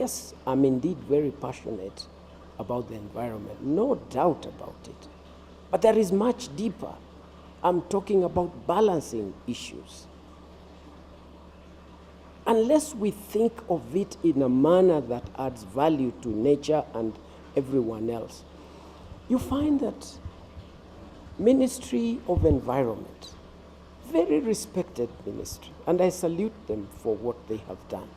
Yes, I'm indeed very passionate about the environment, no doubt about it. But there is much deeper. I'm talking about balancing issues. Unless we think of it in a manner that adds value to nature and everyone else, you find that Ministry of Environment, very respected ministry, and I salute them for what they have done.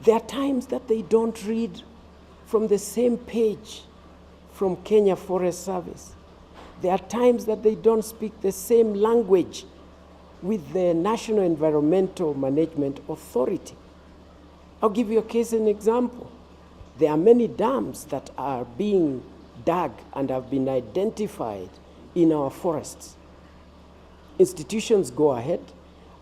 There are times that they don't read from the same page from Kenya Forest Service. There are times that they don't speak the same language with the National Environmental Management Authority. I'll give you a case and example. There are many dams that are being dug and have been identified in our forests. Institutions go ahead,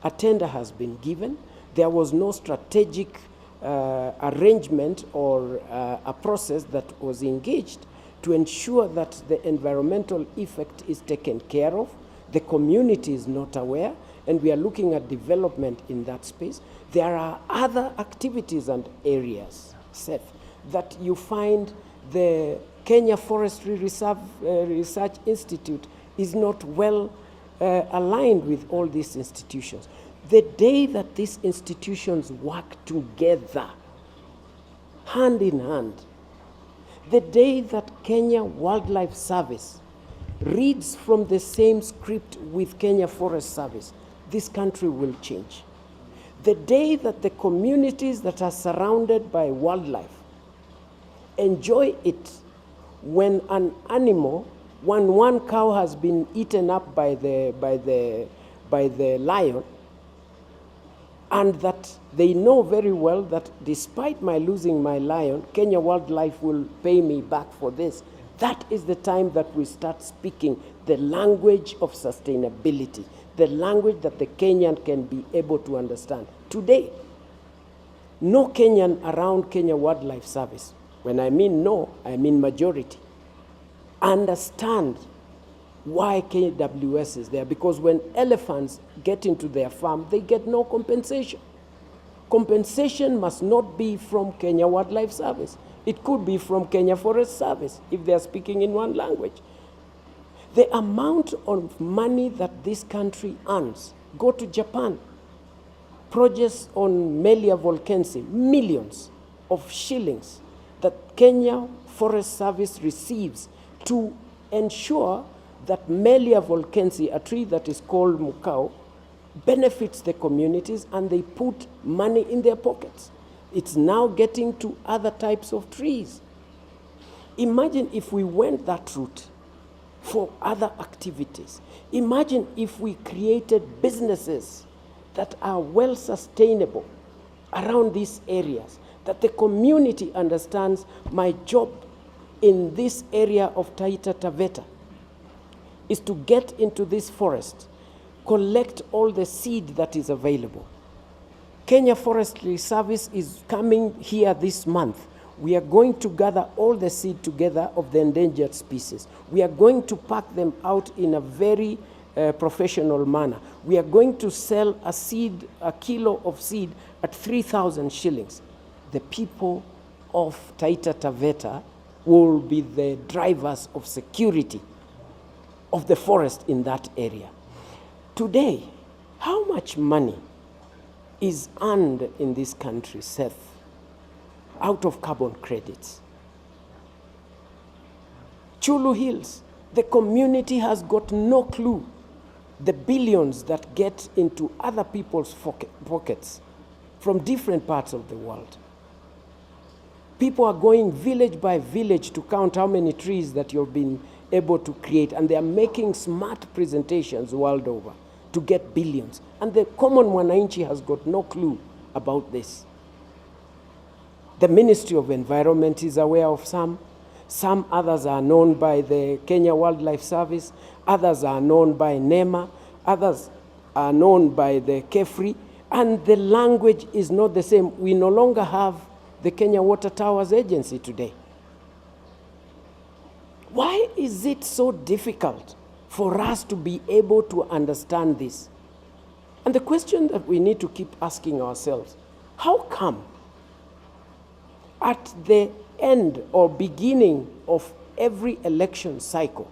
a tender has been given, there was no strategic arrangement or a process that was engaged to ensure that the environmental effect is taken care of. The community is not aware, and we are looking at development in that space. There are other activities and areas, Seth, that you find the Kenya Forestry Research Institute is not well aligned with all these institutions. The day that these institutions work together, hand in hand, the day that Kenya Wildlife Service reads from the same script with Kenya Forest Service, this country will change. The day that the communities that are surrounded by wildlife enjoy it, when an animal, when one cow has been eaten up by the lion, and that they know very well that despite my losing my lion, Kenya Wildlife will pay me back for this. That is the time that we start speaking the language of sustainability, the language that the Kenyan can be able to understand. Today, no Kenyan around Kenya Wildlife Service, when I mean no, I mean majority, understand why KWS is there, because when elephants get into their farm, they get no compensation. Compensation must not be from Kenya Wildlife Service. It could be from Kenya Forest Service if they are speaking in one language. The amount of money that this country earns, go to Japan, projects on Melia volcanic, millions of shillings that Kenya Forest Service receives to ensure that Melia volcanic, a tree that is called mukau, benefits the communities, and they put money in their pockets. It's now getting to other types of trees. Imagine if we went that route for other activities. Imagine if we created businesses that are well sustainable around these areas, that the community understands my job in this area of Taita Taveta is to get into this forest, collect all the seed that is available. Kenya Forestry Service is coming here this month. We are going to gather all the seed together of the endangered species. We are going to pack them out in a very professional manner. We are going to sell a kilo of seed at 3,000 shillings. The people of Taita Taveta will be the drivers of security of the forest in that area. Today, how much money is earned in this country, Seth, out of carbon credits? Chulu Hills, the community has got no clue the billions that get into other people's pockets from different parts of the world. People are going village by village to count how many trees that you've been able to create, and they are making smart presentations world over to get billions. And the common mwananchi has got no clue about this. The Ministry of Environment is aware of some others are known by the Kenya Wildlife Service, others are known by NEMA, others are known by the KEFRI, and the language is not the same. We no longer have the Kenya Water Towers Agency today. Why is it so difficult for us to be able to understand this? And the question that we need to keep asking ourselves, how come At the end or beginning of every election cycle,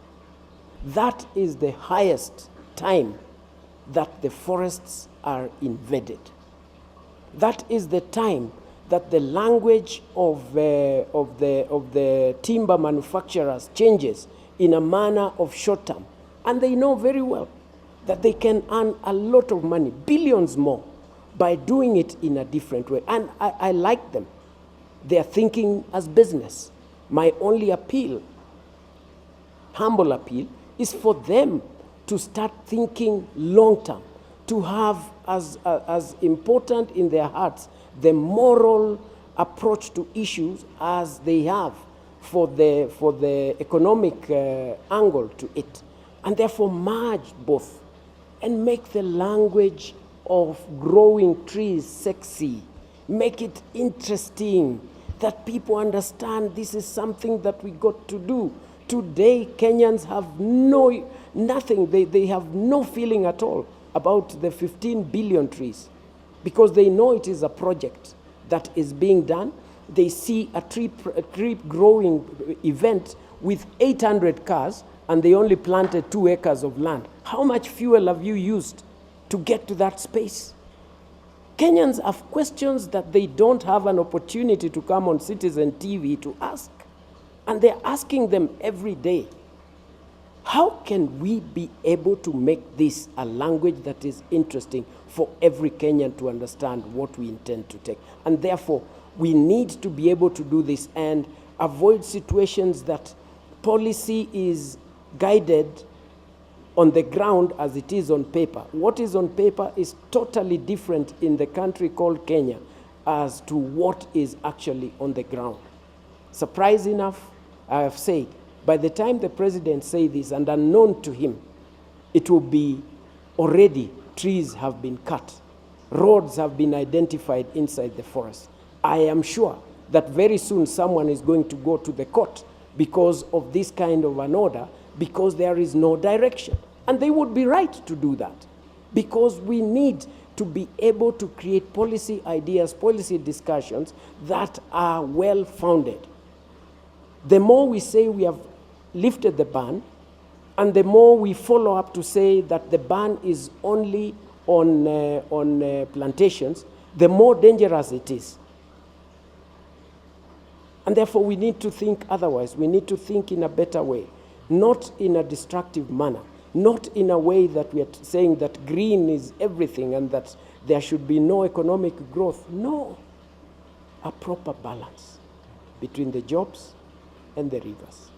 that is the highest time that the forests are invaded. That is the time that the language of the timber manufacturers changes in a manner of short term. And they know very well that they can earn a lot of money, billions more, by doing it in a different way. And I like them. They are thinking as business. My only appeal, humble appeal, is for them to start thinking long term, to have as important in their hearts the moral approach to issues as they have for the economic angle to it, and therefore merge both and make the language of growing trees sexy, make it interesting, that people understand this is something that we got to do. Today, Kenyans have nothing, they have no feeling at all about the 15 billion trees, because they know it is a project that is being done. They see a tree growing event with 800 cars, and they only planted 2 acres of land. How much fuel have you used to get to that space? Kenyans have questions that they don't have an opportunity to come on Citizen TV to ask. And they're asking them every day. How can we be able to make this a language that is interesting for every Kenyan to understand what we intend to take? And therefore, we need to be able to do this and avoid situations that policy is guided on the ground as it is on paper. What is on paper is totally different in the country called Kenya as to what is actually on the ground. Surprise enough, I have said, by the time the president says this, and unknown to him, it will be already trees have been cut, roads have been identified inside the forest. I am sure that very soon someone is going to go to the court because of this kind of an order, because there is no direction. And they would be right to do that, because we need to be able to create policy ideas, policy discussions that are well-founded. The more we say we have lifted the ban, and the more we follow up to say that the ban is only on plantations, the more dangerous it is. And therefore, we need to think otherwise. We need to think in a better way, not in a destructive manner, not in a way that we are saying that green is everything and that there should be no economic growth. No, a proper balance between the jobs and the rivers.